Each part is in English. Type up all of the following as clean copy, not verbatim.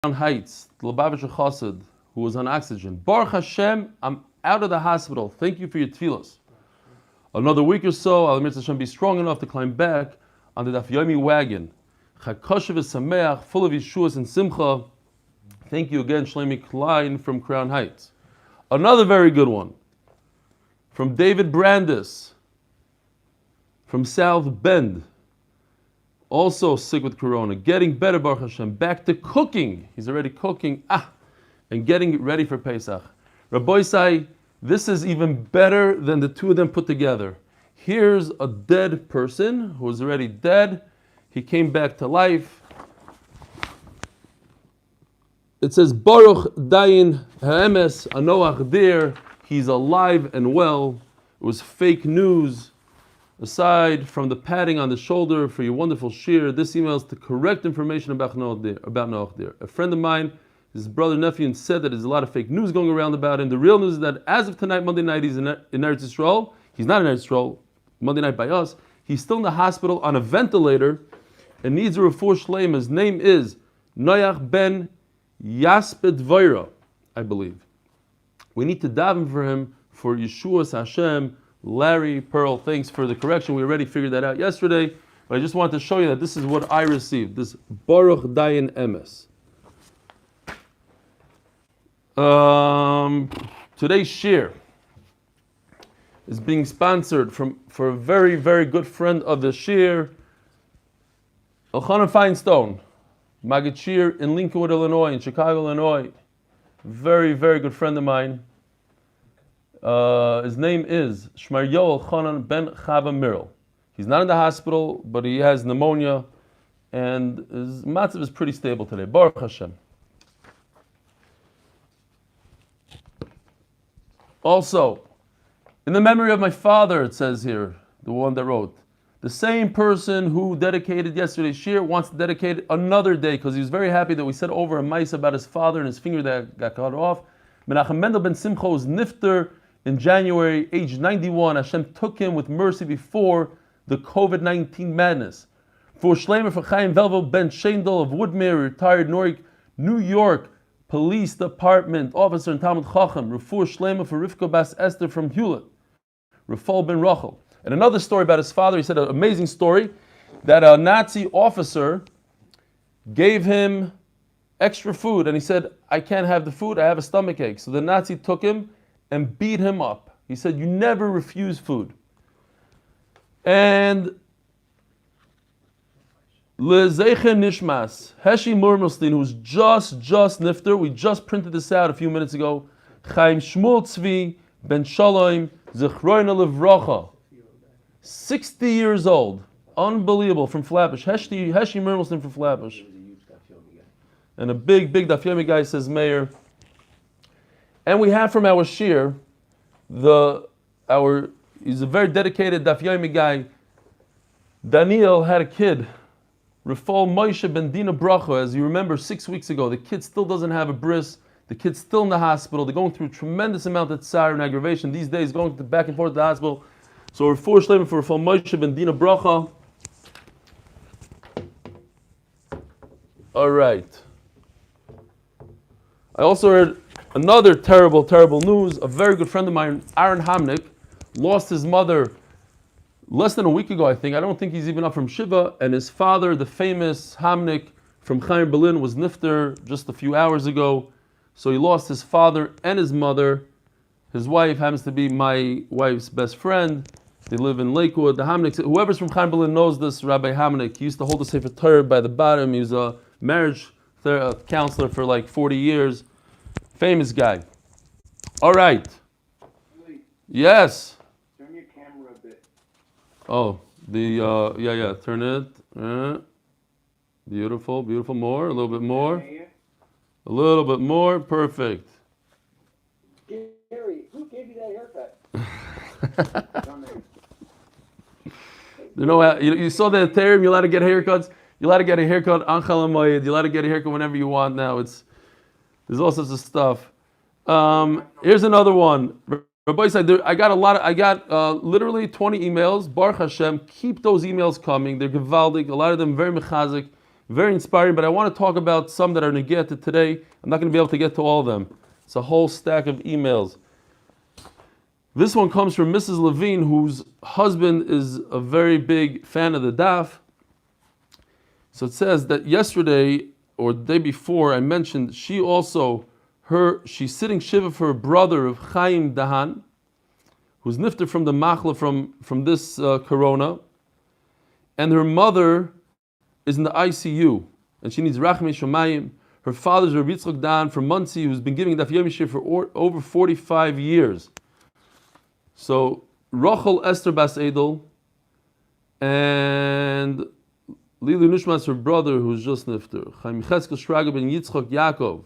Heights, the Lubavitcher Chassid, who was on oxygen. Baruch Hashem, I'm out of the hospital. Thank you for your tefillos. Another week or so, I'll Hashem be strong enough to climb back on the Daf Yomi wagon. Chakoshev is Sameach, full of Yeshuas and Simcha. Thank you again, Shlomi Klein from Crown Heights. Another very good one from David Brandis from South Bend. Also sick with corona, getting better, Baruch Hashem. Back to cooking. He's already cooking, and getting ready for Pesach. Rabbi Isai, this is even better than the two of them put together. Here's a dead person who was already dead. He came back to life. It says, Baruch Dayin Ha'emes Anoach Dir. He's alive and well. It was fake news. Aside from the patting on the shoulder for your wonderful shir, this email is the correct information about Noach Dir. A friend of mine, his brother nephew, said that there's a lot of fake news going around about him. The real news is that as of tonight, Monday night, he's in Eretz Yisrael. He's not in Eretz Yisrael, Monday night by us. He's still in the hospital on a ventilator and needs a refuah shleim. His name is Noach ben Yasped Vayra, I believe. We need to daven for him for Yeshuas Hashem. Larry Pearl, thanks for the correction. We already figured that out yesterday, but I just wanted to show you that this is what I received. This Baruch Dayan Emes. Today's shir is being sponsored for a very, very good friend of the shir, Elchanan Feinstein, Maggid Shir in Lincolnwood, Illinois, in Chicago, Illinois. Very, very good friend of mine. His name is Shmaryo Elchanan ben Chava Mirel. He's not in the hospital, but he has pneumonia, and his matzav is pretty stable today. Baruch Hashem. Also, in the memory of my father, it says here, the one that wrote, the same person who dedicated yesterday's shir wants to dedicate another day because he was very happy that we said over a mice about his father and his finger that got cut off. Menachem Mendel ben Simcha was nifter in January, age 91. Hashem took him with mercy before the COVID-19 madness. For Shleimer for Chaim Velvo ben Shendel of Woodmere, retired New York Police Department officer in Talmud Chacham. Refuah Shleimer for Rivka Bas Esther from Hewlett. Rafal ben Rachel. And another story about his father, he said an amazing story, that a Nazi officer gave him extra food, and he said, I can't have the food, I have a stomach ache. So the Nazi took him and beat him up. He said, you never refuse food. And Lezeichen Nishmas, Heshi Murmelstein, who's just nifter, we just printed this out a few minutes ago, Chaim Shmuel Tzvi ben Shalom, Zechroina Levracha, 60 years old, unbelievable, from Flatbush, Heshi Murmelstein from Flatbush. And a big Daf Yomi guy, says Mayor. And we have from our shir, he's a very dedicated Daf Yomi guy. Daniel had a kid, Rafal Moshe ben Dina Bracha, as you remember 6 weeks ago. The kid still doesn't have a bris. The kid's still in the hospital. They're going through a tremendous amount of tsar and aggravation these days, going back and forth to the hospital. So we're for Shleimer for Rafal Moshe ben Dina Bracha. All right. I also heard another terrible news. A very good friend of mine, Aaron Hamnick, lost his mother less than a week ago, I think. I don't think he's even up from Shiva. And his father, the famous Hamnick from Chaim Berlin, was nifter just a few hours ago. So he lost his father and his mother. His wife happens to be my wife's best friend. They live in Lakewood. The Hamnick, whoever's from Chaim Berlin knows this Rabbi Hamnick. He used to hold the Sefer Torah by the bottom. He was a marriage counselor for like 40 years. Famous guy. All right. Wait, yes. turn your camera a bit. Oh, turn it. Beautiful. More. A little bit more. Here. A little bit more. Perfect. Gary, who gave you that haircut? Don't know. You know, you saw the term. You're allowed to get haircuts. You're allowed to get a haircut on Chol Hamoed. You're allowed to get a haircut whenever you want now. There's all sorts of stuff. Here's another one. Rabbi said, I got literally 20 emails. Baruch Hashem, keep those emails coming. They're gewaldig. A lot of them very mechazik. Very inspiring, but I want to talk about some that are negated today. I'm not going to be able to get to all of them. It's a whole stack of emails. This one comes from Mrs. Levine, whose husband is a very big fan of the daf. So it says that yesterday or the day before I mentioned she's sitting shiva for her brother of Chaim Dahan, who's nifter from the machla from this corona, and her mother is in the ICU and she needs rachmei shamayim. Her father's Rabbi Yitzchak Dan from Muncie, who's been giving Daf Yomi shir for over 45 years. So Rachel Esther Bas Edel and Lilu Nushmas, her brother, who's just nifter. Chaim Cheskel Shraga ben Yitzchak Yaakov.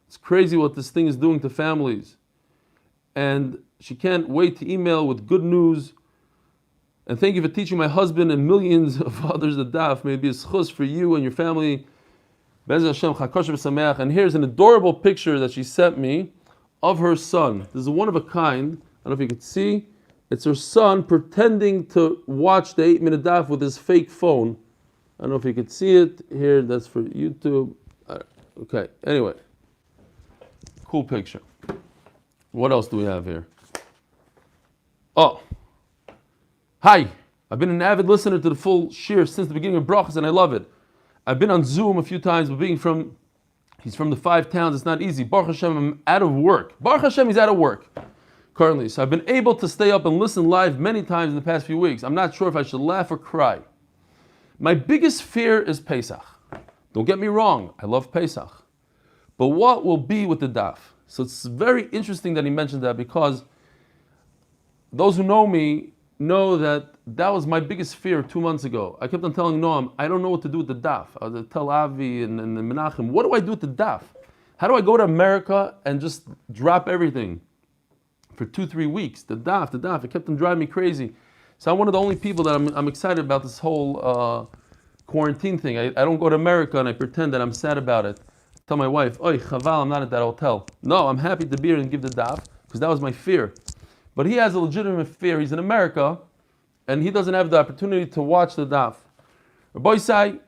It's crazy what this thing is doing to families. And she can't wait to email with good news. And thank you for teaching my husband and millions of others the daf. May it be a schus for you and your family. Bez Hashem Chakosh B'Sameach. And here's an adorable picture that she sent me of her son. This is one of a kind. I don't know if you can see. It's her son pretending to watch the 8-minute daf with his fake phone. I don't know if you can see it here. That's for YouTube. Okay. Anyway, cool picture. What else do we have here? Oh, hi. I've been an avid listener to the full shir since the beginning of brachas, and I love it. I've been on Zoom a few times, but he's from the 5 towns. It's not easy. Baruch Hashem, I'm out of work. Baruch Hashem, he's out of work currently. So I've been able to stay up and listen live many times in the past few weeks. I'm not sure if I should laugh or cry. My biggest fear is Pesach. Don't get me wrong, I love Pesach. But what will be with the daf? So it's very interesting that he mentioned that, because those who know me know that was my biggest fear 2 months ago. I kept on telling Noam, I don't know what to do with the daf. I was tell Avi and Menachem, what do I do with the daf? How do I go to America and just drop everything for 2-3 weeks? The daf, it kept on driving me crazy. So I'm one of the only people that I'm excited about this whole quarantine thing. I don't go to America and I pretend that I'm sad about it. I tell my wife, "Oy, chaval, I'm not at that hotel." No, I'm happy to be here and give the daf, because that was my fear. But he has a legitimate fear. He's in America and he doesn't have the opportunity to watch the daf. Rabbi Isai,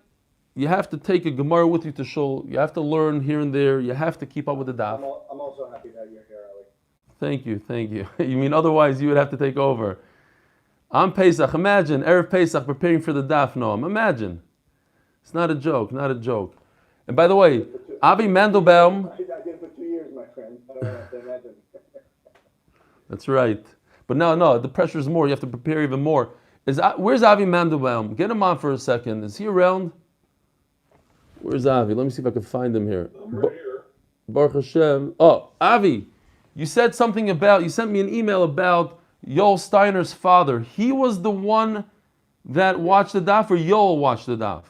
you have to take a Gemara with you to shul. You have to learn here and there. You have to keep up with the daf. I'm also happy that you're here, Ali. Thank you. You mean otherwise you would have to take over. I'm Pesach. Imagine Erev Pesach preparing for the daf. Noam. Imagine. It's not a joke. And by the way, Avi Mandelbaum. I did it for 2 years, my friend. I don't have to imagine. That's right. But no, the pressure is more. You have to prepare even more. Where's Avi Mandelbaum? Get him on for a second. Is he around? Where's Avi? Let me see if I can find him here. I'm right here. Baruch Hashem. Oh, Avi, you said something you sent me an email about Yoel Steiner's father. He was the one that watched the daf, or Yoel watched the daf?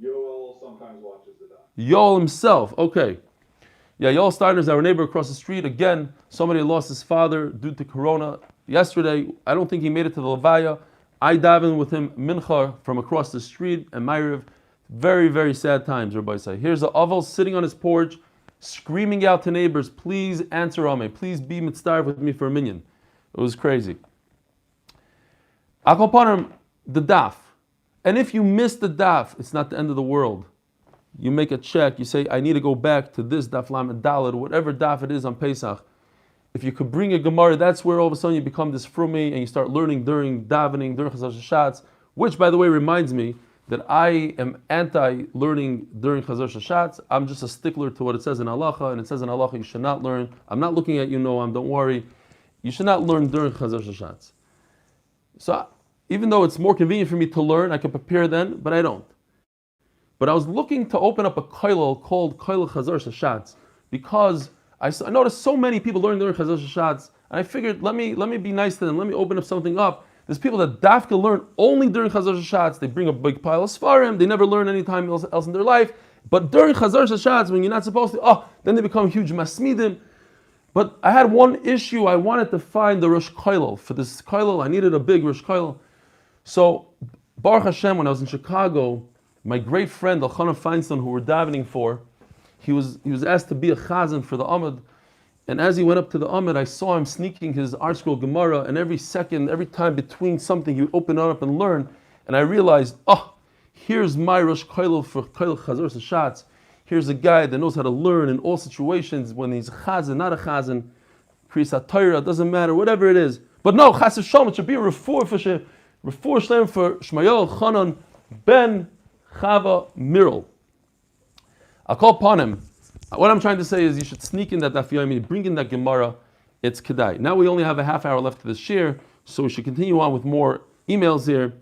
Yoel sometimes watches the daf. Yoel himself, okay. Yeah, Yoel Steiner's our neighbor across the street. Again, somebody lost his father due to corona yesterday. I don't think he made it to the Levaya. I davened with him mincha from across the street and Ma'ariv. Very, very sad times, Rabbi say. Here's a Aval sitting on his porch, screaming out to neighbors, please answer on me. Please be mitzvah with me for a minyan. It was crazy. Akopanim, the daf. And if you miss the daf, it's not the end of the world. You make a check, you say, I need to go back to this daf lamed daled, whatever daf it is on Pesach. If you could bring a Gemara, that's where all of a sudden you become this frumi and you start learning during davening, during Chazar Shashatz, which by the way reminds me that I am anti-learning during Chazar Shashatz. I'm just a stickler to what it says in halacha, and it says in halacha you should not learn. I'm not looking at you, Noam, don't worry. You should not learn during Chazar Shashatz. So even though it's more convenient for me to learn, I can prepare then, but I don't. But I was looking to open up a kollel called Kollel Chazar Shashatz, because I noticed so many people learning during Chazar Shashatz, and I figured let me be nice to them, let me open up something up. There's people that dafka learn only during Chazar Shashatz. They bring a big pile of svarim, they never learn any time else in their life. But during Chazar Shashatz, when you're not supposed to, then they become huge masmidim. But I had one issue. I wanted to find the Rosh Kollel. For this Kollel, I needed a big Rosh Kollel. So, Baruch Hashem, when I was in Chicago, my great friend, Elchanan Feinstein, who we're davening for, he was asked to be a chazan for the Amud. And as he went up to the Amud, I saw him sneaking his Art Scroll Gemara, and every time between something, he would open it up and learn. And I realized, Here's my Rosh Koilel for Koilel Chazor Shots. Here's a guy that knows how to learn in all situations, when he's a chazan, not a chazan, Kriyas Torah, doesn't matter, whatever it is. But no, Chas v'Shalom, it should be a refuah shlem for Shmayel Chanan ben Chava Miral. I'll call upon him. What I'm trying to say is you should sneak in that Daf Yomi, bring in that Gemara. It's Kedai. Now we only have a half hour left to the shir, so we should continue on with more emails here.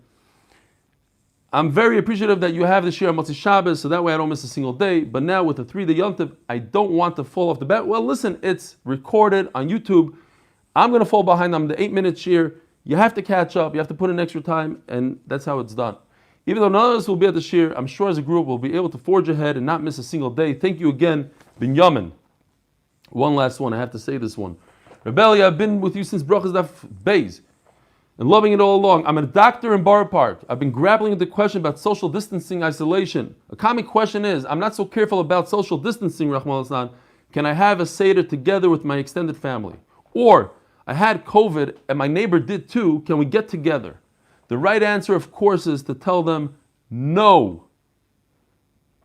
I'm very appreciative that you have the shir on Motzei Shabbos, so that way I don't miss a single day. But now with the 3-day Yom Tov, I don't want to fall off the bat. Well, listen, it's recorded on YouTube. I'm going to fall behind on the 8-minute shir. You have to catch up. You have to put in extra time, and that's how it's done. Even though none of us will be at the shir, I'm sure as a group we'll be able to forge ahead and not miss a single day. Thank you again, Binyamin. One last one. I have to say this one. Rebellia, I've been with you since Brachas Daf Beis and loving it all along. I'm a doctor in Borough Park. I've been grappling with the question about social distancing, isolation. A common question is, I'm not so careful about social distancing, Rahman al-Islam. Can I have a Seder together with my extended family? Or, I had COVID and my neighbor did too. Can we get together? The right answer, of course, is to tell them no.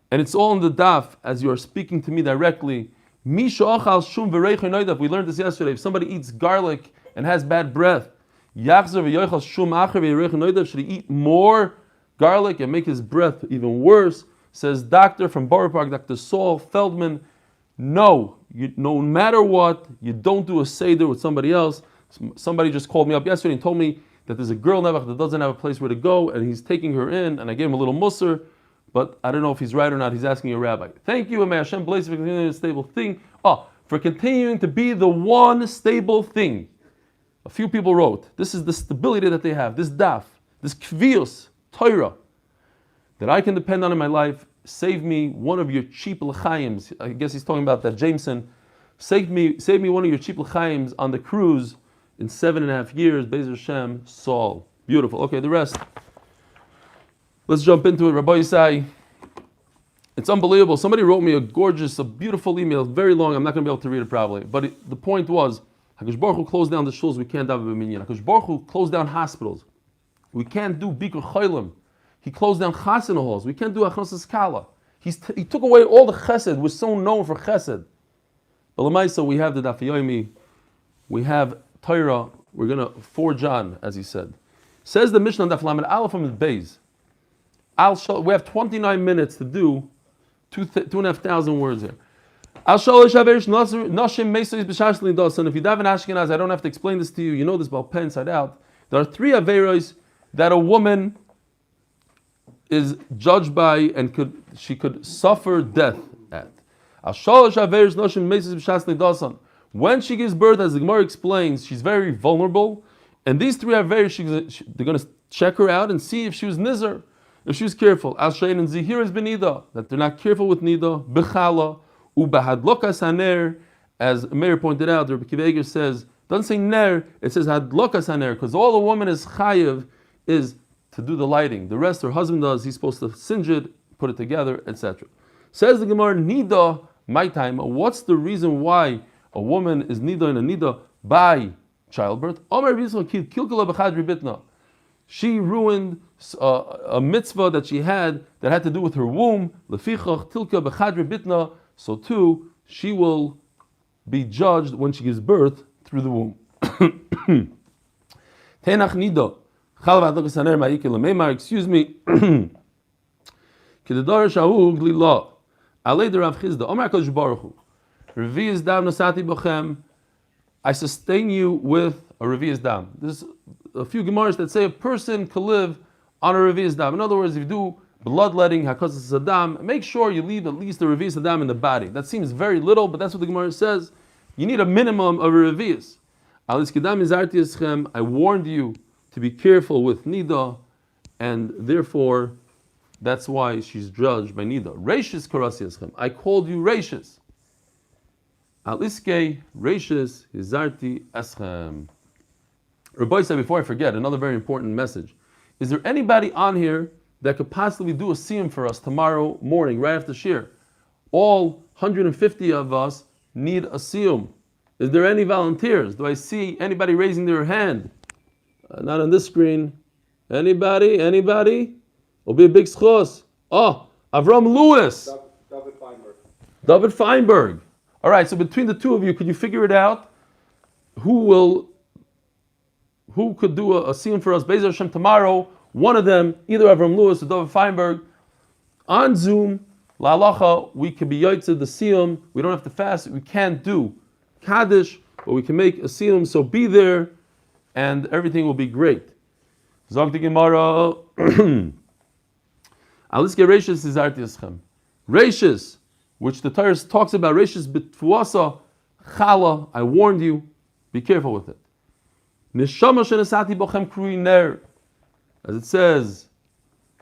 And it's all in the daf as you are speaking to me directly. We learned this yesterday. If somebody eats garlic and has bad breath, should he eat more garlic and make his breath even worse? Says doctor from Borough Park, Dr. Saul Feldman. No, no matter what, you don't do a Seder with somebody else. Somebody just called me up yesterday and told me that there's a girl Nevach that doesn't have a place where to go, and he's taking her in, and I gave him a little musser, but I don't know if he's right or not. He's asking a rabbi. Thank you, and may Hashem bless you for continuing a stable thing. For continuing to be the one stable thing. A few people wrote, this is the stability that they have, this daf, this kvius, Torah, that I can depend on in my life. Save me one of your cheap l'chaims. I guess he's talking about that Jameson. Save me one of your cheap l'chaims on the cruise in 7.5 years. Be'ez Hashem, Saul. Beautiful. Okay, the rest. Let's jump into it. Rabbi Yisai. It's unbelievable. Somebody wrote me a beautiful email, very long. I'm not going to be able to read it probably. But the point was, HaKadosh Baruch Hu closed down the shuls. We can't daven b'minyan. HaKadosh Baruch Hu closed down hospitals. We can't do bikur cholim. He closed down chasana halls. We can't do achnosas kala. He took away all the chesed. We're so known for chesed. But l'maisa, we have the Daf Yomi. We have Torah. We're going to forge on, as he said. Says the Mishnah Daf Lamed Aleph from the Beis. We have 29 minutes to do 2,500 words here. And if you daven Ashkenaz, I don't have to explain this to you. You know this about pen inside out. There are 3 averos that a woman is judged by and she could suffer death at. When she gives birth, as the Gemara explains, she's very vulnerable. And these 3 averos, they're going to check her out and see if she was nizar, if she was careful. Al-Shayin and Zihir is benida, that they're not careful with nida. Bechala. Ubahadlokas haner, as Meir pointed out, Rabbi Akiva Eiger says, doesn't say ner, it says hadlokas haner, because all a woman is chayiv is to do the lighting. The rest her husband does, he's supposed to singe it, put it together, etc. Says the Gemara, nida, my time, what's the reason why a woman is nida in a nida by childbirth? She ruined a mitzvah that she had that had to do with her womb. Lefichach tilka b'chadri bitna. So too, she will be judged when she gives birth through the womb. Tenach nido. Excuse me. Kedadar shahu glila. Alei derav chizda. Omer HaKadosh Baruch Hu. Revi'ez dam nasati bochem. I sustain you with a revi'ez dam. There's a few Gemaras that say a person can live on a revi'ez dam. In other words, if you do bloodletting, hakazas sadam, make sure you leave at least a revi'ez sadam in the body. That seems very little, but that's what the Gemara says. You need a minimum of a revi'ez. I warned you to be careful with nida, and therefore, that's why she's judged by nida. Reishis karasi eschem. I called you reishis. Aliske reishis hizarti eschem. Rabbi said, before I forget, another very important message. Is there anybody on here that could possibly do a siyum for us tomorrow morning, right after shir? All 150 of us need a siyum. Is there any volunteers? Do I see anybody raising their hand? Not on this screen. Anybody? It'll be a big schos. Oh, Avram Lewis. David Feinberg. David Feinberg. All right, so between the two of you, could you figure it out? Who could do a siyum for us? Be'ezer Hashem tomorrow. One of them, either Avram Lewis or David Feinberg, on Zoom. La halacha, we can be yotzei the siyum. We don't have to fast. We can't do kaddish, but we can make a siyum. So be there, and everything will be great. Zog the Gemara. Aliske Reishis is artiaschem. Reishis, which the Torah talks about. Reishis b'tfuasa chala. I warned you. Be careful with it. Neshama shenesati bochem krui ner. As it says,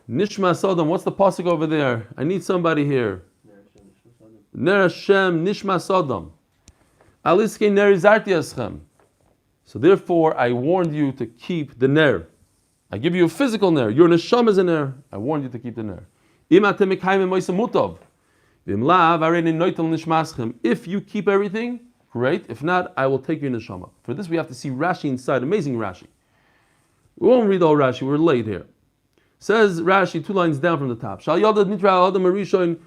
Nishma Sodom. What's the pasuk over there? I need somebody here. Ner Hashem Nishma Sodom. Aliske ner izarti eschem. So therefore, I warned you to keep the ner. I give you a physical ner. Your neshama is a ner. I warned you to keep the ner. If you keep everything, great. If not, I will take your neshama. For this, we have to see Rashi inside. Amazing Rashi. We won't read all Rashi. We're late here. Says Rashi 2 lines down from the top. Adam Arishoin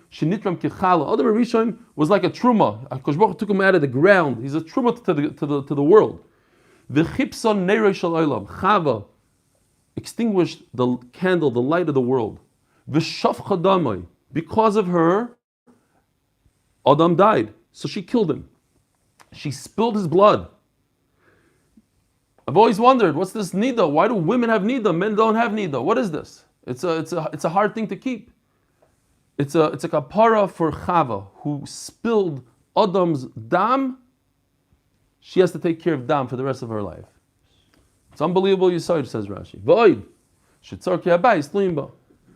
was like a truma. HaKadosh Baruch Hu took him out of the ground. He's a truma to the world. Chava extinguished the candle, the light of the world. Because of her, Adam died. So she killed him. She spilled his blood. I've always wondered, what's this nida? Why do women have nida? Men don't have nida. What is this? It's a hard thing to keep. It's a kapara for Chava who spilled Adam's dam. She has to take care of dam for the rest of her life. It's unbelievable, Yisod, says Rashi. Void.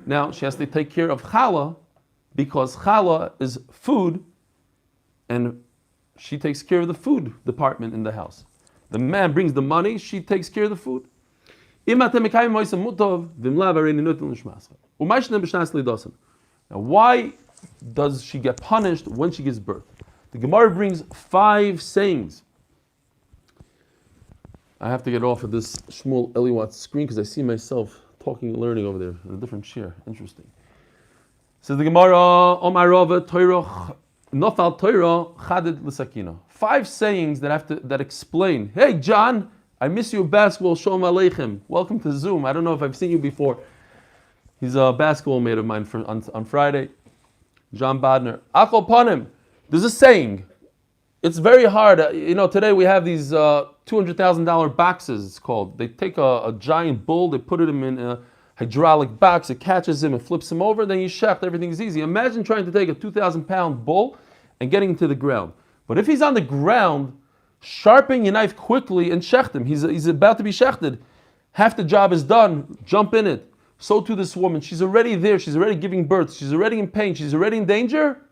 Now she has to take care of challah because challah is food, and she takes care of the food department in the house. The man brings the money, she takes care of the food. Now, why does she get punished when she gives birth? The Gemara brings 5 sayings. I have to get off of this Shmuel Eliwat's screen because I see myself talking and learning over there in a different chair. Interesting. Says the Gemara, Omar Rava, Torah, Nofal Torah, Chadid L'Sakina. 5 sayings that explain. Hey, John, I miss you at basketball. Shalom Aleichem. Welcome to Zoom. I don't know if I've seen you before. He's a basketball mate of mine on Friday. John Bodner. Akol Panim. There's a saying. It's very hard. Today we have these $200,000 boxes, it's called. They take a giant bull, they put him in a hydraulic box, it catches him and flips him over, then you shecht, everything's easy. Imagine trying to take a 2,000-pound bull and getting him to the ground. But if he's on the ground, sharpen your knife quickly and shecht him. He's about to be shechted. Half the job is done, jump in it. So to this woman, she's already there, she's already giving birth, she's already in pain, she's already in danger.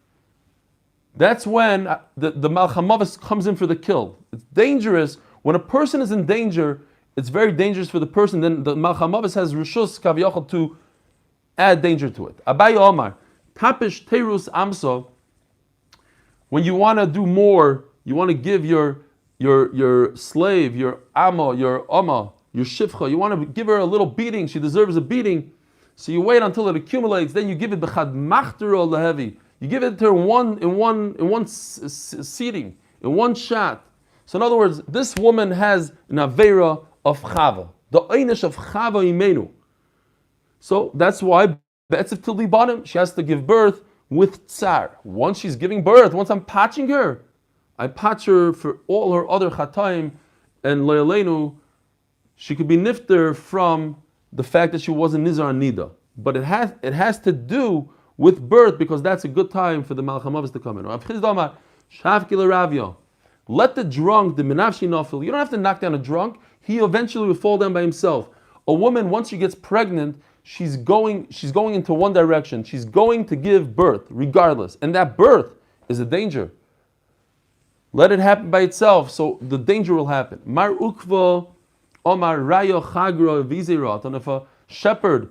That's when the Malchamavis comes in for the kill. It's dangerous. When a person is in danger, it's very dangerous for the person. Then the Malchamavis has Rishus Kaviyachal to add danger to it. Abaye Omar, Tapish Terus Amso, when you want to do more, you want to give your slave, your Amma, your Amma, your Shifcha, you want to give her a little beating, she deserves a beating, so you wait until it accumulates, then you give it B'chad Machtero Lehevi. You give it to her in one seating, in one shot. So in other words, this woman has an avera of chava, the einish of chava imenu. So that's why be'etziv tildi bottom, she has to give birth with tsar. Once she's giving birth, once I'm patching her, I patch her for all her other chataim, and le'aleinu, she could be nifter from the fact that she wasn't nizar nida. But it has to do with birth, because that's a good time for the Malchamavis to come in. Let the drunk, the menafshi nafil, you don't have to knock down a drunk, he eventually will fall down by himself. A woman, once she gets pregnant, she's going into one direction. She's going to give birth, regardless. And that birth is a danger. Let it happen by itself, so the danger will happen. Mar ukva omar rayo chagra vizirat. And if a shepherd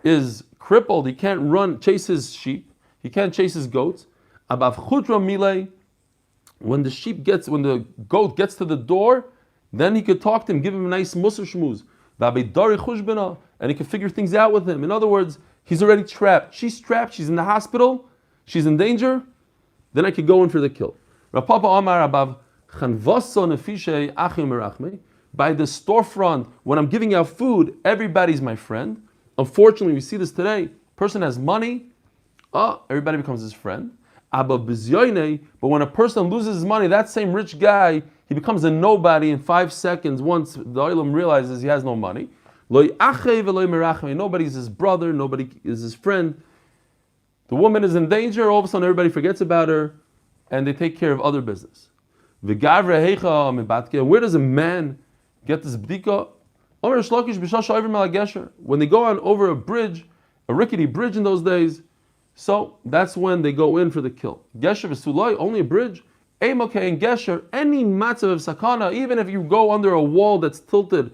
is crippled, he can't chase his sheep, he can't chase his goats. Abav chutra milei, when the goat gets to the door, then he could talk to him, give him a nice musar shmuz. And he can figure things out with him. In other words, he's already trapped. She's trapped. She's in the hospital. She's in danger. Then I could go in for the kill. By the storefront, when I'm giving out food, everybody's my friend. Unfortunately, we see this today. Person has money, everybody becomes his friend. But when a person loses his money, that same rich guy, he becomes a nobody in 5 seconds once the Olam realizes he has no money. Nobody's his brother, nobody is his friend. The woman is in danger, all of a sudden everybody forgets about her, and they take care of other business. Where does a man get this bdika? When they go on over a bridge, a rickety bridge in those days, so that's when they go in for the kill. Gesher v'sulai, only a bridge. Eimokei and Gesher, any matzav of sakana, even if you go under a wall that's tilted,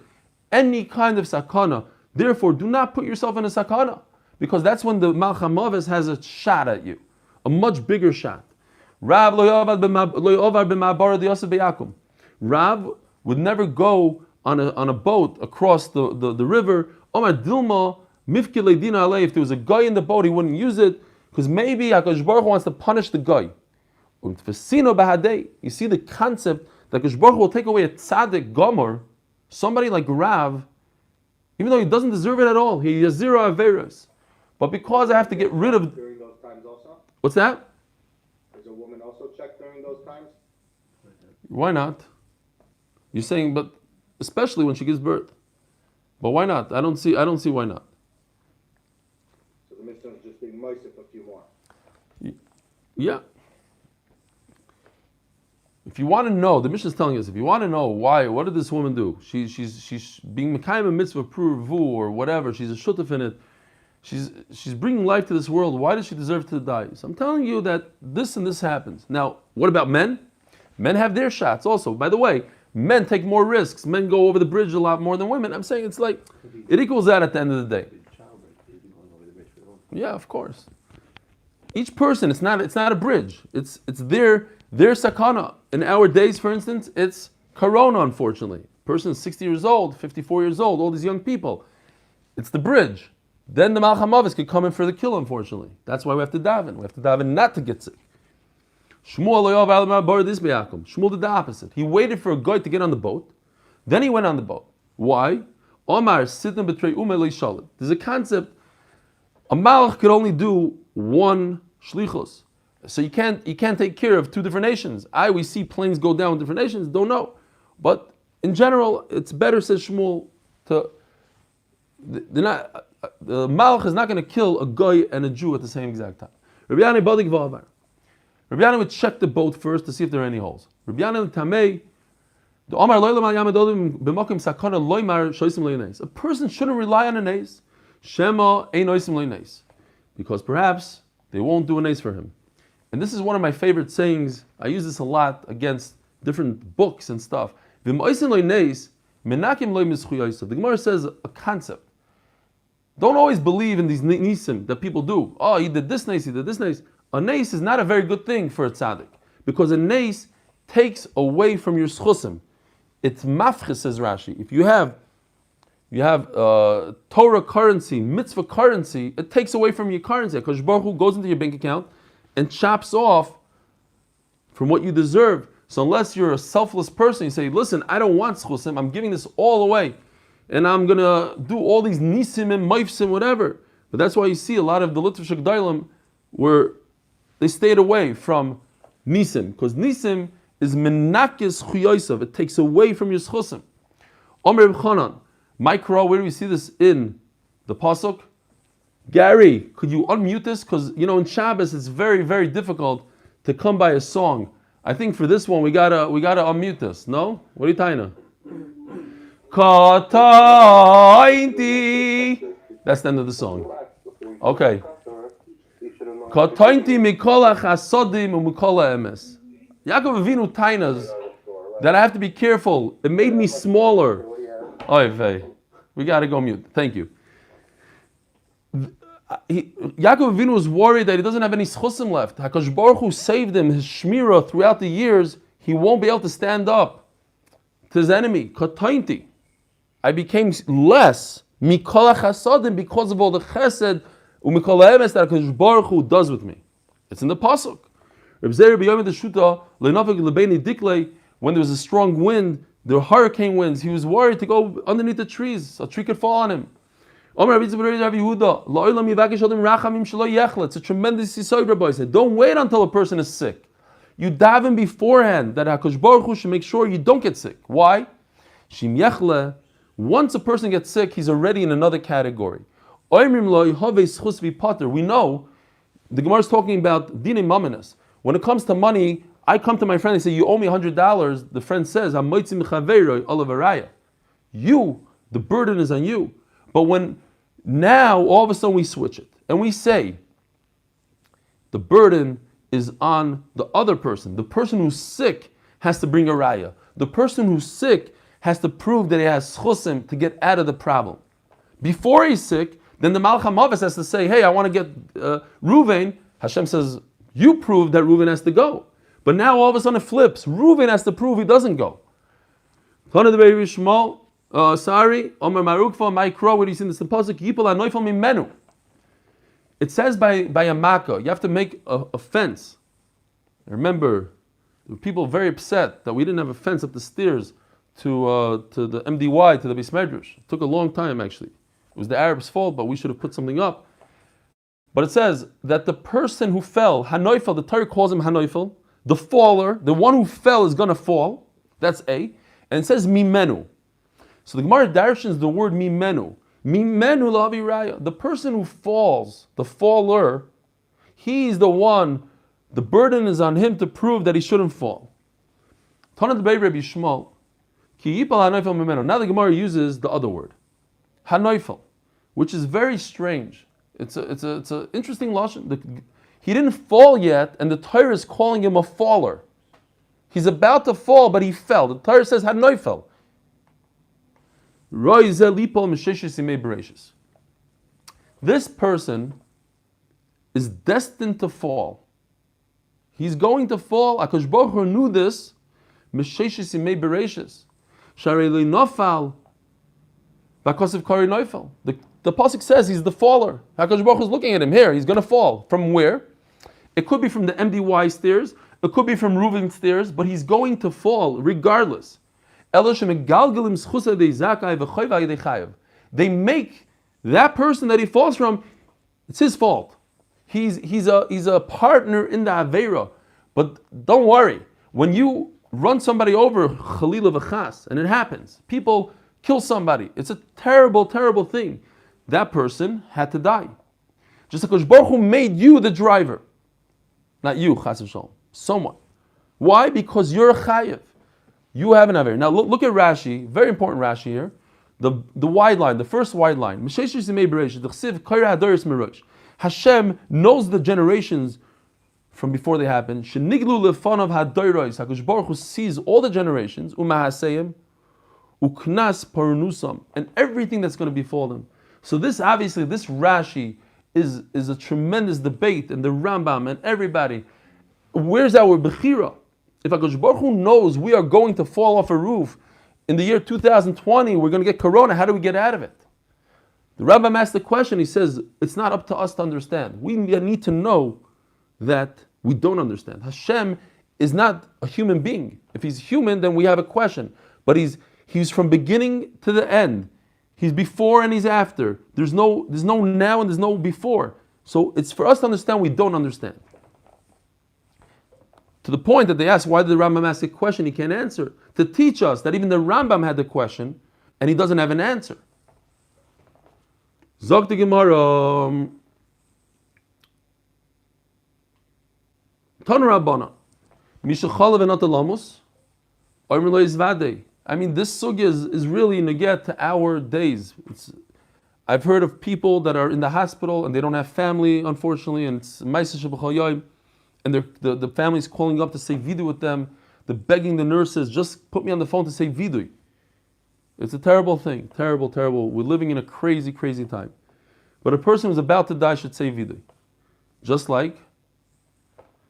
any kind of sakana. Therefore, do not put yourself in a sakana, because that's when the Malchamavis has a shot at you, a much bigger shot. Rav would never go on a boat across the river. Omar Dilma, Mifkile Dina Alei, if there was a guy in the boat, he wouldn't use it, because maybe HaKadosh Baruch Hu wants to punish the guy. You see the concept that HaKadosh Baruch Hu will take away a tzaddik gomer, somebody like Rav, even though he doesn't deserve it at all. He has zero averos. But because I have to get rid of... During those times also? What's that? Is a woman also checked during those times? Why not? You're saying, but especially when she gives birth. But why not? I don't see why not. So the Mishnah is just being moist if you want. Yeah. If you want to know, the Mishnah is telling us, if you want to know why, what did this woman do? She's being mekayim a mitzvah pruvu or whatever. She's a shutaf in it. She's bringing life to this world. Why does she deserve to die? So I'm telling you that this and this happens. Now, what about men? Men have their shots also. By the way, men take more risks. Men go over the bridge a lot more than women. I'm saying it's like, it equals out at the end of the day. Yeah, of course. Each person, it's not a bridge. It's their sakana. In our days, for instance, it's corona, unfortunately. Person is 60 years old, 54 years old, all these young people. It's the bridge. Then the Malchamavis could come in for the kill, unfortunately. That's why we have to daven. We have to daven not to get sick. Shmuel did the opposite. He waited for a guy to get on the boat. Then he went on the boat. Why? There's a concept. A malach could only do one shlichus. So you can't take care of two different nations. We see planes go down with different nations, don't know. But in general, it's better, says Shmuel, the malach is not going to kill a goy and a Jew at the same exact time. Rabbi Yana would check the boat first to see if there are any holes. Rabbi Yana Tamei, a person shouldn't rely on a nace. Shema ein oisim le'nace, because perhaps they won't do a nace for him. And this is one of my favorite sayings. I use this a lot against different books and stuff. The Gemara says a concept. Don't always believe in these nisim that people do. Oh, he did this nace, he did this nace. A nace is not a very good thing for a tzaddik, because a nace takes away from your schusim. It's mafchis, says Rashi. If you have Torah currency, mitzvah currency, it takes away from your currency. Because Baruch Hu goes into your bank account and chops off from what you deserve. So unless you're a selfless person, you say, listen, I don't want schusim, I'm giving this all away. And I'm going to do all these nisim and maifsim, whatever. But that's why you see a lot of the Litvish G'dailim where they stayed away from nisim. Because nisim is menakis chuyosav. It takes away from your schusim. Omer Reb Chanan, Micro, where do we see this in the pasuk? Gary, could you unmute this? Because in Shabbos it's very, very difficult to come by a song. I think for this one we gotta unmute this. No? What are you tying? Katainti. That's the end of the song. Okay. Katainti mikola chasodim umikola emes. Yaakov Avinu tainas that I have to be careful. It made me smaller. Oy vey. We got to go mute. Thank you. Yaakov Avinu was worried that he doesn't have any schusim left. HaKadosh Baruch Hu saved him, his shmira throughout the years. He won't be able to stand up to his enemy. Katainti. I became less mikol chasadim because of all the chesed umikol emes that HaKadosh Baruch Hu does with me. It's in the pasuk. When there was a strong wind, there were hurricane winds, he was worried to go underneath the trees. A tree could fall on him. It's a tremendous yisoid, Rabbi said. Don't wait until a person is sick. You daven beforehand that HaKadosh Baruch Hu should make sure you don't get sick. Why? Once a person gets sick, he's already in another category. We know, the Gemara is talking about dinei mamanas. When it comes to money, I come to my friend and say, you owe me $100. The friend says, you, the burden is on you. But when now all of a sudden we switch it and we say, the burden is on the other person. The person who's sick has to bring a raya. The person who's sick has to prove that he has schusim to get out of the problem. Before he's sick, then the Malach HaMavis has to say, hey, I want to get Reuven. Hashem says, you prove that Reuven has to go. But now all of a sudden it flips. Reuven has to prove he doesn't go. Omer Marukva, my crow, what do you see in this pasuk? Yipol hanoifel mimenu. It says by a makkah, you have to make a fence. Remember, there were people very upset that we didn't have a fence up the stairs to the MDY, to the Beis Medrash. It took a long time actually. It was the Arabs' fault, but we should have put something up. But it says that the person who fell, hanoifel, the Torah calls him hanoifel, the faller, the one who fell is going to fall. That's A. And it says mimenu. So the Gemara darshans the word mimenu. Mimenu lavi raya. The person who falls, the faller, he's the one, the burden is on him to prove that he shouldn't fall. Now the Gemara uses the other word, hanoifel, which is very strange. It's an interesting lashon. He didn't fall yet, and the Torah is calling him a faller. He's about to fall, but he fell. The Torah says hanoifel. This person is destined to fall. He's going to fall. HaKadosh Baruch Hu knew this. The pasuk says he's the faller. HaKadosh Baruch Hu is looking at him here. He's going to fall. From where? It could be from the MDY stairs. It could be from Reuven's stairs. But he's going to fall regardless. They make that person that he falls from, it's his fault. He's a partner in the Aveira. But don't worry. When you run somebody over, Chalila v'chas, and it happens, people kill somebody. It's a terrible, terrible thing. That person had to die. Just like HaKadosh Baruch Hu made you the driver. Not you, chas v'shalom. Someone. Why? Because you're a chayiv. You have an Aveira. Now look at Rashi, very important Rashi here. The wide line, the first wide line. Hashem knows the generations from before they happen. HaKadosh Baruch Hu sees all the generations, and everything that's going to befall them. So this obviously, this Rashi is a tremendous debate, and the Rambam and everybody. Where's our Bechira? If HaKadosh Baruch Hu knows we are going to fall off a roof in the year 2020, we're going to get corona, how do we get out of it? The Rambam asked the question, he says, it's not up to us to understand. We need to know that we don't understand. Hashem is not a human being. If he's human, then we have a question. But he's from beginning to the end. He's before and he's after. There's no now and there's no before. So it's for us to understand we don't understand. To the point that they ask, why did the Rambam ask a question he can't answer? To teach us that even the Rambam had the question and he doesn't have an answer. Zog the Gemara. Ton Rabbana. Mishachalav and Atalamus. I mean, this sugya is really neget to our days. I've heard of people that are in the hospital and they don't have family, unfortunately, and it's Ma'aseh Sheb'chol Yom. And the family's calling up to say vidu with them. They're begging the nurses, just put me on the phone to say vidu. It's a terrible thing. Terrible, terrible. We're living in a crazy, crazy time. But a person who's about to die should say vidu. Just like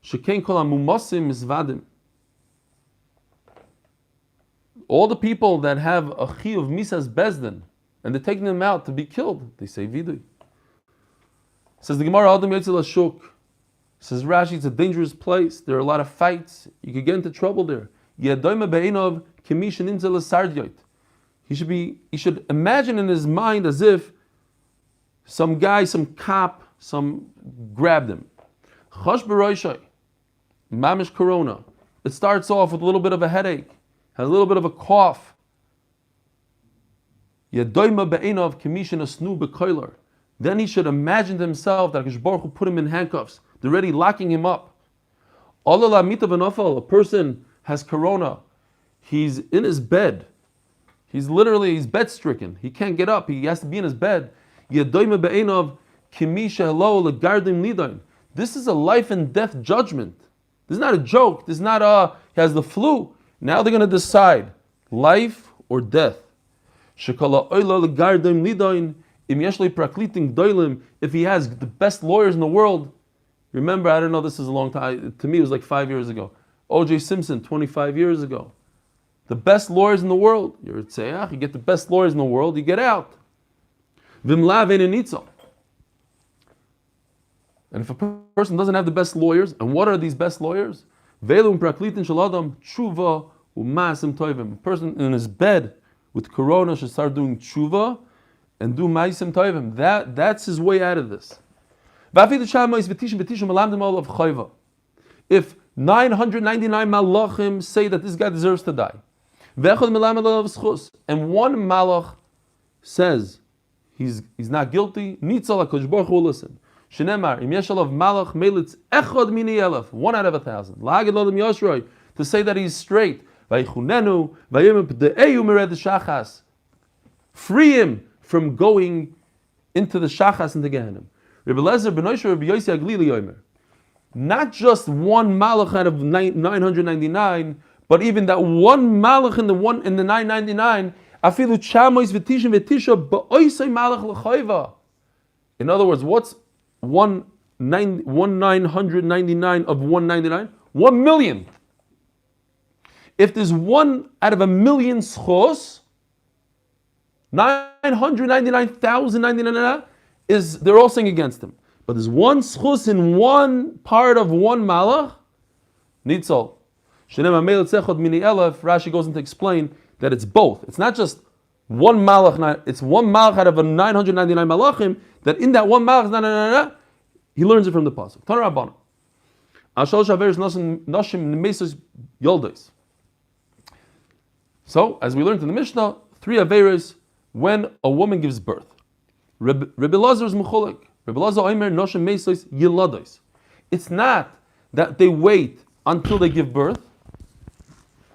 Shekain kol hamumasim mizvadim. All the people that have a chi of misas bezdin, and they're taking them out to be killed, they say vidui. Says the Gemara, Adam Yotzel Ashuk. Says Rashi, it's a dangerous place. There are a lot of fights. You could get into trouble there. Yedoyma be'enov kemishin inzel sardyot. He should imagine in his mind as if some guy, some cop, grabbed him. Chosh b'roishai, mamish corona. It starts off with a little bit of a headache, has a little bit of a cough. Yedoyma be'enov kemishin asnu bekoiler. Then he should imagine to himself that Hakadosh Baruch Hu put him in handcuffs. They're already locking him up. A person has corona. He's in his bed. He's bed stricken. He can't get up. He has to be in his bed. This is a life and death judgment. This is not a joke. This is not he has the flu. Now they're going to decide life or death. If he has the best lawyers in the world, remember, I don't know, this is a long time, to me it was like 5 years ago. O.J. Simpson, 25 years ago. The best lawyers in the world. You're at Tzayach, you get the best lawyers in the world, you get out. And if a person doesn't have the best lawyers, and what are these best lawyers? A person in his bed with corona should start doing tshuva and do ma'asim tovim. That's his way out of this. If 999 malachim say that this guy deserves to die, and one malach says he's not guilty, Nitzal HaKadosh Baruch Hu will listen. Shenemar, im yesh alav malach melitz echad mini elef, 1 out of 1,000. La'agid l'adam yoshroi, to say that he's straight. Vayichunenu, vayim p'de'eyu mered shachas. Free him from going into the shachas and the Gehenna. Rebbe Lezer ben Oisher Rebbe Yossi Aglili Yomer. Not just one malach out of 999, but even that one malach in the 999. Afilu chamois v'tishim v'tisha ba'oisay malach l'chayva. In other words, what's 999 of 199? 1 million. If there's 1 out of 1,000,000 schos, 999,099 they're all saying against him. But there's 1 schus in 1 part of 1 malach, nitzol. Rashi goes on to explain that it's both. It's not just 1 malach, it's 1 malach out of a 999 malachim, that in that 1 malach, he learns it from the pasuk. Torah Rabbana. So, as we learned in the Mishnah, 3 averos when a woman gives birth. Rebbe Lazar is mechulik. Rebbe Lazar oimer noshem meisos yilados. It's not that they wait until they give birth.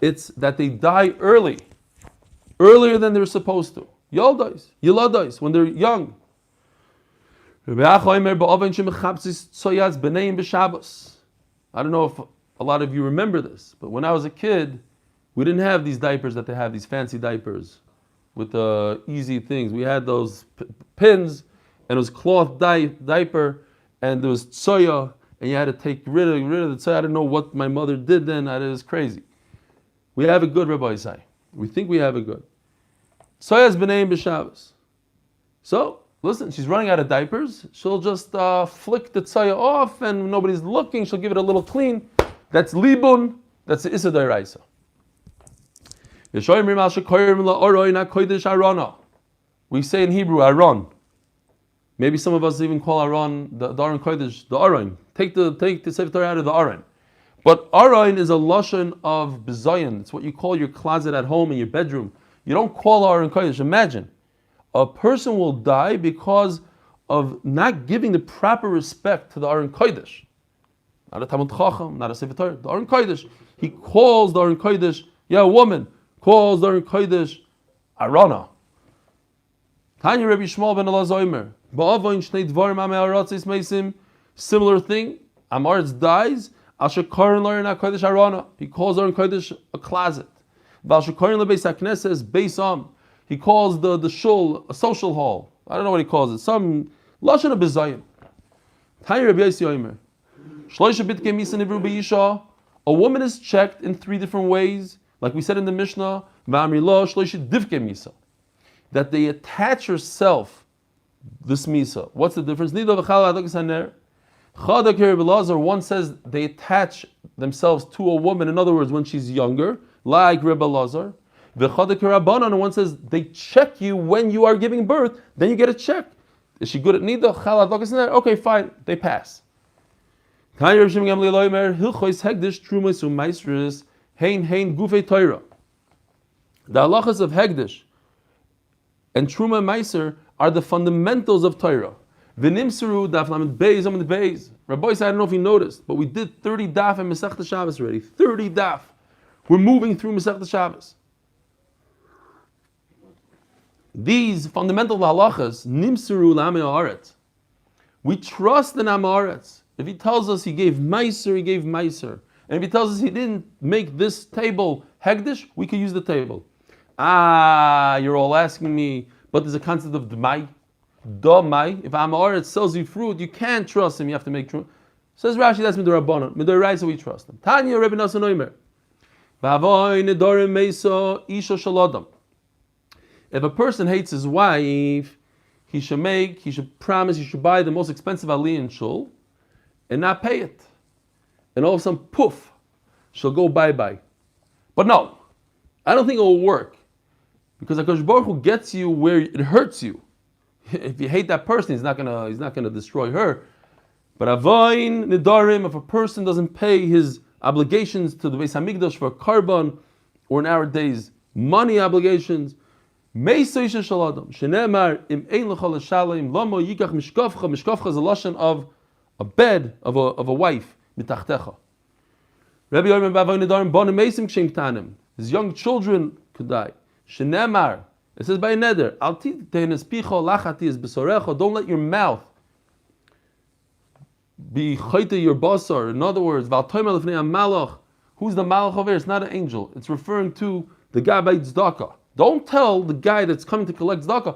It's that they die earlier than they're supposed to. Yilados, when they're young. Rebbe Acha oimer ba'oven shemechapsis tzoyaz b'neim b'Shabbos. I don't know if a lot of you remember this, but when I was a kid, we didn't have these diapers that they have, these fancy diapers with easy things. We had those pins, and it was cloth diaper, and there was tsoya, and you had to take rid of the tsoya. I don't know what my mother did then. It was crazy. We have it good, Rabbi Isai. We think we have it good. Tsoya's b'neim b'Shabbos. So, listen, she's running out of diapers. She'll just flick the tsoya off, and when nobody's looking, she'll give it a little clean. That's libun. That's the Issa D'Oraisa. We say in Hebrew, Aron. Maybe some of us even call Aron the Aron Kodesh, the Aron. Take the Sefer Torah out of the Aron. But Aron is a lashon of bezayin. It's what you call your closet at home in your bedroom. You don't call Aron Kodesh. Imagine, a person will die because of not giving the proper respect to the Aron Kodesh. Not a Talmud Chacham, not a Sefer Torah. The Aron Kodesh. He calls the Aron Kodesh, a woman. Calls during Kodesh Arana. Tanya Rabbi Shmuel ben Elazar Ba'avoin shnei dvarim amei aratzis meisim. Similar thing. Amaretz dies. Asher karin learn a Kodesh Arana. He calls during Kodesh a closet. V'asher karin lebeis hakneses beis am. He calls the shul a social hall. I don't know what he calls it. Some lashon of bezayim. Tanya Rabbi Yossi Omer. Shloisha bitke misan ivru beisha. A woman is checked in 3 different ways. Like we said in the Mishnah, That they attach herself, this misa. What's the difference? One says they attach themselves to a woman, in other words, when she's younger, like Rebbe Lazar. And one says they check you when you are giving birth, then you get a check. Is she good at nida? Okay, fine, they pass. The halachas of Hegdish and Truma Meiser are the fundamentals of Torah. V'nimseru daf lamed beis amid beis. Rabbi said, I don't know if you noticed, but we did 30 daf in Masechta Shabbos already. 30 daf. We're moving through Masechta Shabbos. These fundamental halachas, nimseru l'amei haaretz. We trust in Am Haaretz. If he tells us he gave Meiser, he gave Meiser. And if he tells us he didn't make this table Hegdish, we can use the table. You're all asking me, but there's a concept of Dmai. Domai. If Am Haaretz sells you fruit, you can't trust him, you have to make true. Says Rashi, that's Midorabanan. Midoraisa, we trust him. Tanya Rebbe Nasan Oimer. V'avoy nedorim meisa isha shalodam. If a person hates his wife, he should promise, he should buy the most expensive aliyah in shul and not pay it. And all of a sudden, poof, she'll go bye-bye. But no, I don't think it will work. Because HaKadosh Baruch Hu gets you where it hurts you. If you hate that person, he's not gonna destroy her. But avoin nidarim, if a person doesn't pay his obligations to the Beis Hamikdash for carbon, or in our days, money obligations, Meisa isha shaladam. Shenemar im ein l'chol l'shalim lomo yikach mishkofcha. Mishkofcha is a lashon of a bed of a wife mitachtecha. Rabbi Yomi b'avoy nedarim bonim meisim k'shem k'tanim. His young children could die. Shenemar, it says by neder, al titenes picho lachati is besorecha. Don't let your mouth be chayte your basar. In other words, val toimel lefnei malach. Who's the malach over here? It's not an angel. It's referring to the guy by tzedakah. Don't tell the guy that's coming to collect tzedakah,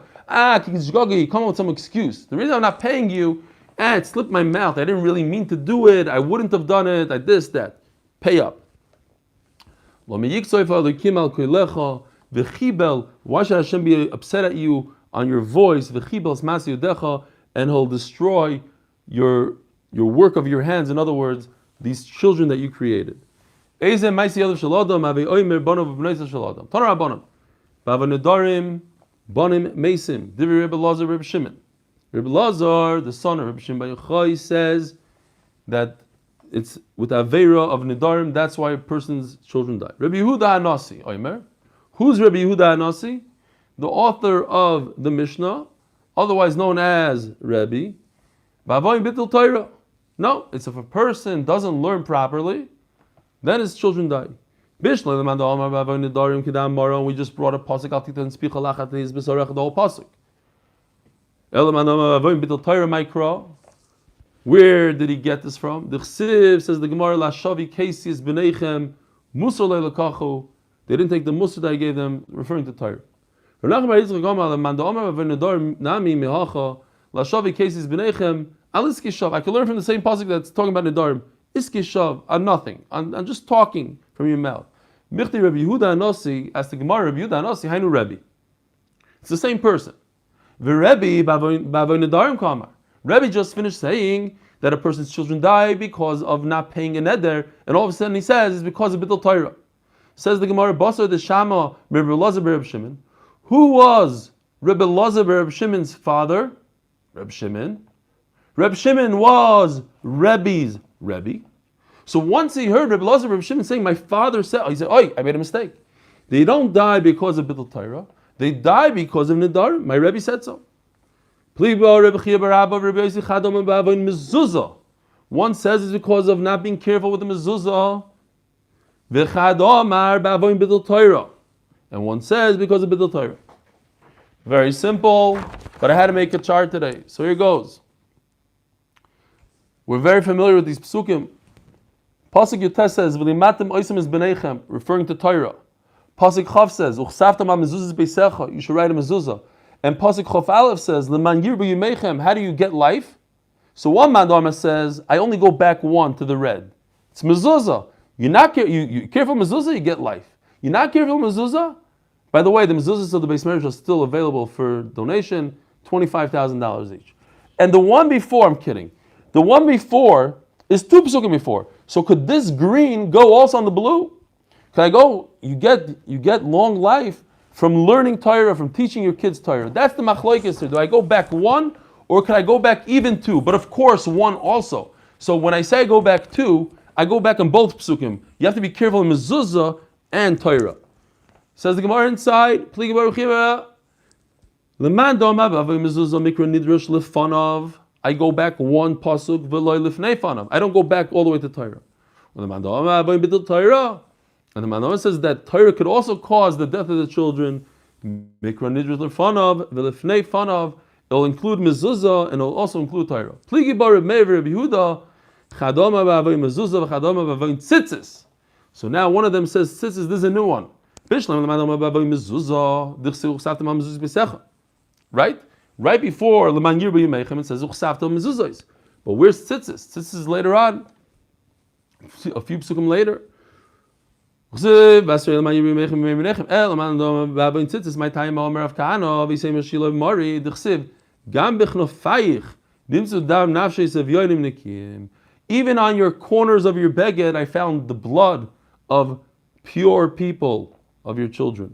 you come up with some excuse. The reason I'm not paying you, it slipped my mouth. I didn't really mean to do it. I wouldn't have done it. I this, that. Pay up. Why should Hashem be upset at you on your voice? And He'll destroy your work of your hands. In other words, these children that you created. Bavanedarim, Bonim, Mesim, Divi Rebbe Lazar, Rebbe Shimon. Rebbe Lazar, the son of Rebbe Shimon Bar Yochai, says that it's with Aveira of Nedarim, that's why a person's children die. Rebbe Yehuda HaNasi, Oimer. Who's Rebbe Yehuda HaNasi? The author of the Mishnah, otherwise known as Rebbe. Bavoim Bittul Torah. No, it's if a person doesn't learn properly, then his children die. We just brought a pasuk al titan spicha lachat his besorech, the whole pasuk. Where did he get this from? The Chsiv says the Gemara Lashavi Kesis B'neichem Musar Leilakachu. They didn't take the musar that I gave them, referring to Torah. I can learn from the same pasuk that's talking about Nedarim. Iskishav on nothing, on just talking from your mouth. Michti Rabbi Yehuda HaNasi, as the Gemara Rabbi Yehuda HaNasi, Hainu Rebbe. It's the same person. V'Rebbe b'avoy nedarim kamar. Rebbe just finished saying that a person's children die because of not paying a neder, and all of a sudden he says it's because of Bittul Torah. Says the Gemara, Basar the Shama Rebbe Lazar Rebbe Shimon. Who was Rebbe Lazar Rebbe Shimon's father? Rebbe Shimon. Rebbe Shimon was Rebbe's Rebbe. So once he heard Rebbe Lazar Rebbe Shimon saying, my father said, he said, I made a mistake. They don't die because of Bittul Torah. They die because of Nidar. My Rebbe said so. One says it's because of not being careful with the mezuzah. And one says because of Bittul Torah. Very simple, but I had to make a chart today. So here goes. We're very familiar with these psukim. Pasuk Yutes says, "V'limatem oisim es b'neichem," referring to Torah. Pasuk Chav says, "Uchsaftam ha-mezuzah beisecha," you should write a mezuzah. And Pasuk Chav Aleph says, "L'man yirbu yimeichem," how do you get life? So one Mandama says, I only go back one to the red. It's mezuzah. You're careful mezuzah, you get life. You're not careful mezuzah, By the way, the mezuzahs of the Beis Medrash are still available for donation, $25,000 each. And the one before, I'm kidding, the one before is 2 psukim before. So could this green go also on the blue? Can I go? You get long life from learning Torah, from teaching your kids Torah. That's the machlokes here. Do I go back 1 or can I go back even 2? But of course 1 also. So when I say I go back 2, I go back on both psukim. You have to be careful in mezuzah and Torah. Says the Gemara inside, I go back 1 pasuk, I don't go back all the way to Torah. And the Manor says that Torah could also cause the death of the children. It'll include mezuzah and it'll also include Torah. So now one of them says tzitzis, this is a new one. Right? Right before Leman Yir B'Yimechem it says Uchsavta mezuzos. But where's tzitzis? Tzitzis is later on, a few psukim later. My time of Kahana, we say Meshila Mari, Dechsiv, Gam Bechnofayich, Dimsu Dam Nafshes of Yonim Nikim. Even on your corners of your beged, I found the blood of pure people, of your children.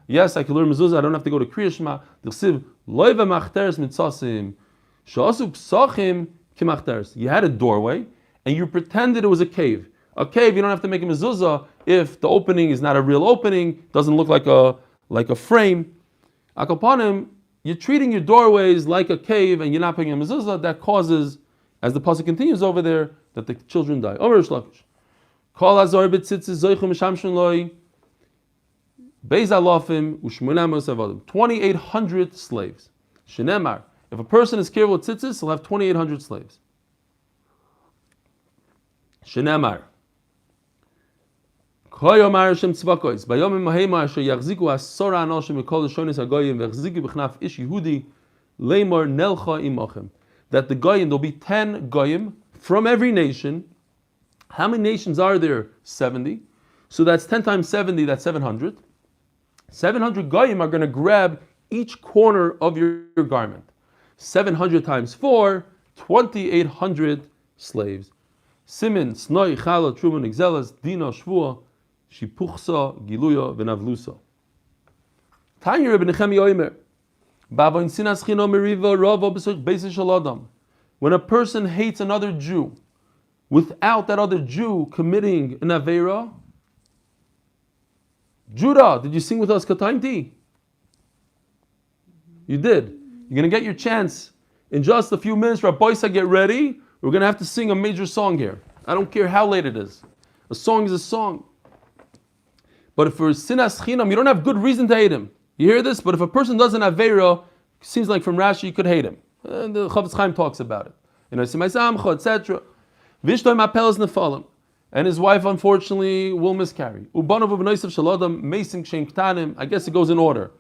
Yes, I can learn mezuzah, I don't have to go to Kriya Shema. Dechsiv, Loiva Machteres Mitzasim, Shasu Psachim Kimachteres. You had a doorway, and you pretended it was a cave. A cave, you don't have to make a mezuzah if the opening is not a real opening, doesn't look like a frame. Akapanim, you're treating your doorways like a cave and you're not putting a mezuzah, that causes, as the pasuk continues over there, that the children die. Omer Shlakish. Kol hazor b'tzitzis zoichum mishamshun loi, beis alofim u'shmunam osavadim. 2,800 slaves. Shenemar. If a person is careful with tzitzis, he'll have 2,800 slaves. Shenemar. Koyomar Hashem tzvakois. Bayomim mahema asher yachziku asora anoshim mikol shonis hagoyim v'yachziku b'chnaf ish Yehudi leimor nelcha imochem. That the goyim, there'll be 10 goyim from every nation. How many nations are there? 70. So that's 10 times 70, that's 700. 700 goyim are going to grab each corner of your garment. 700 times 4, 2,800 slaves. Simin, Snoi, Chala, Truman, Exelas, Dina, Shvua, Shipuchsa, Giluya, Venavlusa. Tanya Rebbe Nechemi Oimer. Bava in Sinas Chino Meriva, Rava, Beis Shalodam. When a person hates another Jew, without that other Jew committing an Aveira, Judah, did you sing with us Kataimti? You did. You're going to get your chance in just a few minutes. Rabbi, get ready. We're going to have to sing a major song here. I don't care how late it is. A song is a song. But if for Sinas Chinam, you don't have good reason to hate him. You hear this? But if a person doesn't have Aveira, seems like from Rashi you could hate him. And the Chavetz Chaim talks about it. You know, etc. Vishtoy Mapelas Nefalim. And his wife, unfortunately, will miscarry. Ubanov Ubnoisav Shalodam, Mason Kshem Ktanim. I guess it goes in order.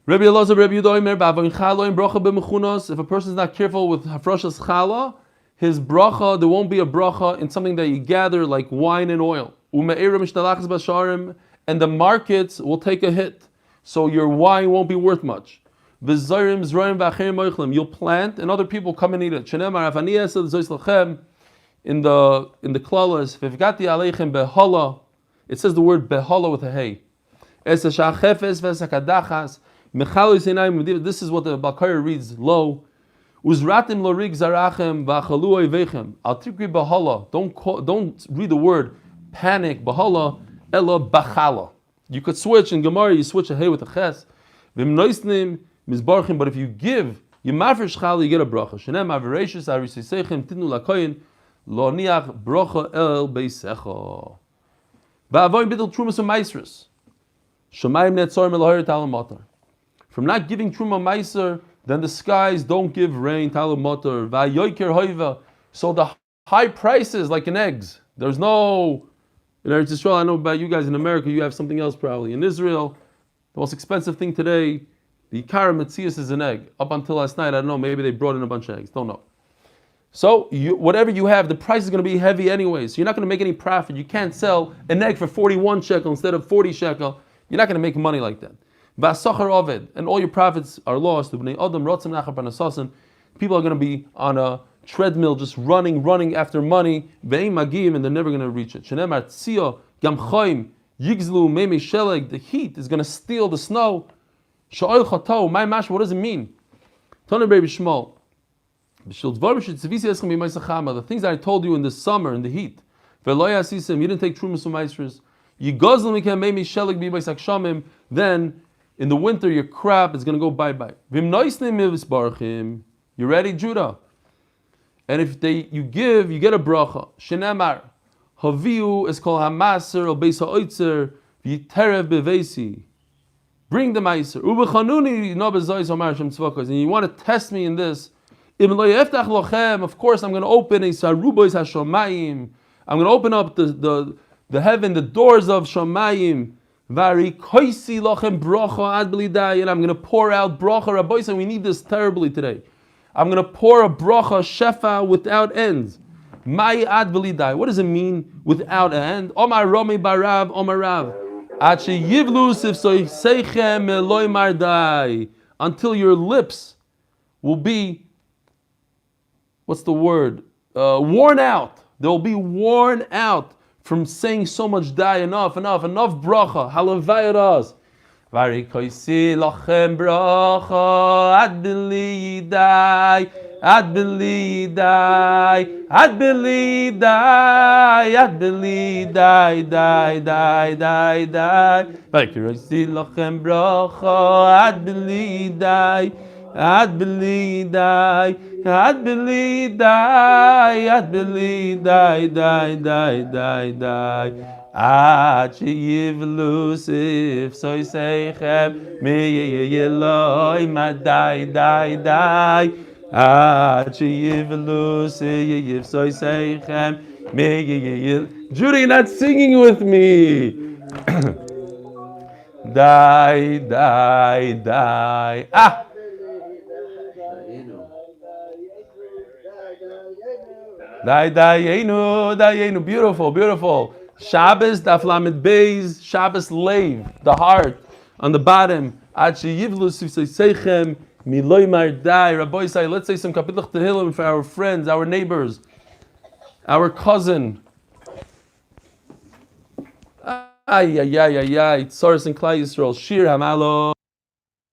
Rabbi Elazar, Rabbi Yudoimer, Ba'avoin Chalo in Bracha b'mechunos. If a person is not careful with Hafrashas Chala, his bracha, there won't be a bracha in something that you gather like wine and oil. Ume'era Mishtalachas Basharim, and the markets will take a hit. So your wine won't be worth much. V'zayrim Zroim V'acherim Moichlim. You'll plant and other people come and eat it. Shenemar Afaniyas Zois Lachem. In the klalas, V'vgati Aleichem Behala. It says the word Behala with a hey. Es Shachefes V'sakadachas. This is what the Balkari reads low. Uzratim lorig zarachem v'achalu oivechem. Al tikri bahala. Don't read the word panic. Bahala ella bachala. You could switch in Gemara. You switch a hey with a ches. V'mnoisnim mizbarchim. But if you give yimafresh chala, you get a bracha. Shenem avereshus arisisechem tinu lakoyin lo niach bracha el beisecha. Va'avoin bidel trumas u'maisrus. Shemayim netzorim eloher talam matar. From not giving Truma Meiser, then the skies don't give rain, Talum Motor, Vayoiker Hoiva. So the high prices, like in eggs, there's no, in Eretz Yisrael, I know about you guys in America, you have something else probably. In Israel, the most expensive thing today, the Ikara Metzias is an egg. Up until last night, I don't know, maybe they brought in a bunch of eggs, don't know. So whatever you have, the price is going to be heavy anyway. So you're not going to make any profit. You can't sell an egg for 41 shekel instead of 40 shekel. You're not going to make money like that. V'asachar oved, and all your profits are lost. People are going to be on a treadmill, just running after money. And they're never going to reach it. The heat is going to steal the snow. What does it mean? The things that I told you in the summer, in the heat. You didn't take trumas from maestros. Then in the winter your crop is going to go bye-bye. You ready, Judah? And if you give, you get a bracha. Shenemar Haviu is called Hamaser al Beis Ha'oitzer V'Yiterev Bevesi. Bring the Meiser. Ubechanuni no bezois Omar Shem Tzvakos. And you want to test me in this? Of course, I'm going to open a Sarubois HaShomayim. I'm going to open up the heaven, the doors of Shomayim. Vari koisi lochem bracha ad b'lidai, and I'm going to pour out bracha. Rabbi said we need this terribly today. I'm going to pour a bracha shefa without end. Mai ad b'lidai. What does it mean without end? Omar Romi barav Omar Rav. Achi yivlus if soiseichem eloi mardai. Until your lips will be, what's the word? Worn out. They will be worn out from saying so much die, enough bracha. Halavayras. Varikoisi lachem bracha ad bilidai, ad bilidai, ad bilidai, ad bilidai, die, die, die, die. Varikoisi lachem bracha ad bilidai, ad bilidai, ad bilidai, ad bilidai, die, die, die, die. Ad sheyivlu sif soy seichem mi yeloi ma die, die, die. Ad sheyivlu sif soy seichem mi yel. Judy, you're not singing with me. Die, die, die. Ah. Dayenu, beautiful, beautiful. Shabbos, Daf Lamed Beis, Shabbos Leiv, the heart, on the bottom. Ad sheyivlu seichem miloi mardai. Rabbi say, let's say some Kapitach Tehillim for our friends, our neighbors, our cousin. Ay, Tzoros and Klai Yisrael, Shir Hamalo.